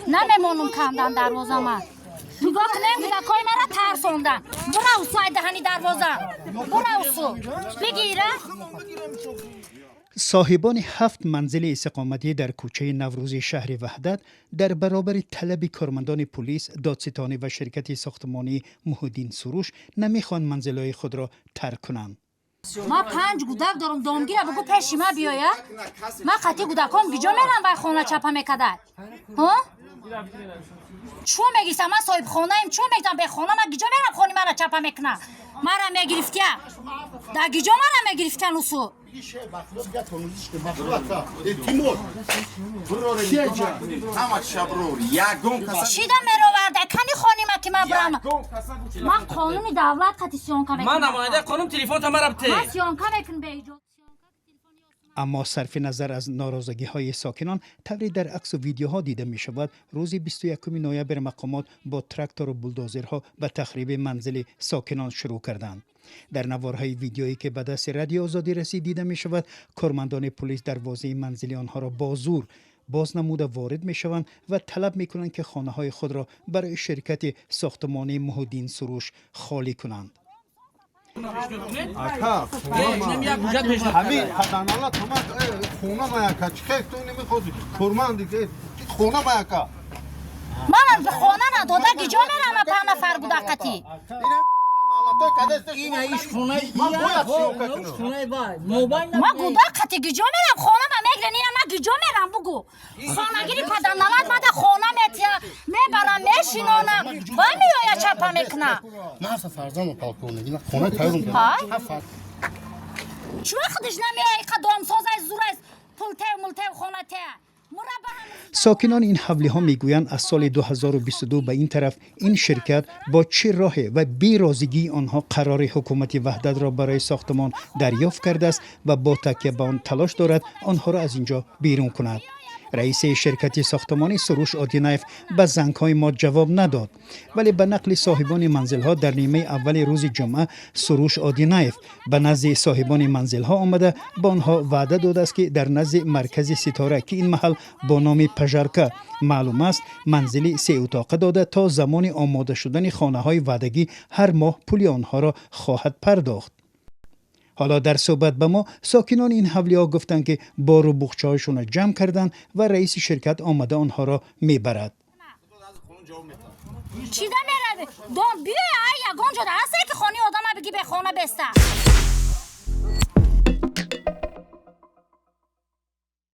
نمیمونم کندن دروازه من نگاه کنیم کودکای مرا ترسوندن برو ساید دهنی دروازه برو بگیره. صاحبان 7 منزل اقامتی در کوچه نوروزی شهر وحدت در برابر طلب کارمندان پلیس، دادستانی و شرکت ساختمانی محودین سروش نمیخوان منزلهای خود را ترک کنند. ما 5 کودک دارم دامگیره بگو پیش ما بیاید ما قطعی کودکام گیجا میرم بای خانه چپا میکدد ها چون میگیستم من صاحب خانه ایم چون میگم به خانه من گیجا میرم خانی مرا چپا میکنه مرا میگرفت که در گیجا مرا میگرفت که نسو چیدم میروورده کنی خانی ما که من برم من قانونی دولت قطعی سیانکا میکنم من نماینده قانون تلفن تا مرا بته من سیانکا میکنم به ایجاد. اما صرف نظر از ناراضگی های ساکنان طوری در عکس و ویدیوها دیده می شود روز 21 نوامبر مقامات با تراکتور و بولدوزرها به تخریب منزل ساکنان شروع کردند. در نوارهای ویدیویی که به دست رادیو آزادی رسید دیده می شود کارمندان پلیس دروازه منزل آنها را با زور باز نموده وارد می شوند و طلب می کنند که خانه های خود را برای شرکت ساختمانی محودین سروش خالی کنند. اکا همین خدانالا تومت خونه ما یکا چی خیلی تو نمیخوادی کورمان دیگه خونه ما یکا من خانه نداده گیجا میرم 5 نفر بودقتی این ایش خونه ما بودقتی گیجا میرم خانه ما میگره نیرم من گیجا میرم بگو خانگیری پدر نمد مده خانه میبرم میشینانم و میاید چپا میکنه من اصلا فرزان پاک کنه خونه تایرون چون خودش نمیایی قدام ساز از زور از پلته خانه ته ساکنان این حوله ها میگویند از سال 2022 به این طرف این شرکت با چه راه و بی رازگی آنها قرار حکومت وحدت را برای ساختمان دریافت کرده است و با تکیه به آن تلاش دارد آنها را از اینجا بیرون کند. رئیس شرکت ساختمانی سروش آدینایف به زنگ‌های ما جواب نداد، ولی به نقل صاحبان منزل‌ها در نیمه اول روز جمعه سروش آدینایف به نزد صاحبان منزل‌ها آمده با آنها وعده داده است که در نزد مرکز ستاره که این محل با نام پژارکا معلوم است منزلی 3 اتاقه داده تا زمان آماده شدن خانه‌های وعدگی هر ماه پول آنها را خواهد پرداخت. حالا در صحبت به ما ساکنان این حوله ها گفتند که بار و بخچه هایشون را جمع کردند و رئیس شرکت آمده آنها را میبرد. چی ده میره؟ دام بیای یگان جده هسته که خانی آدم بگی به خانه بسته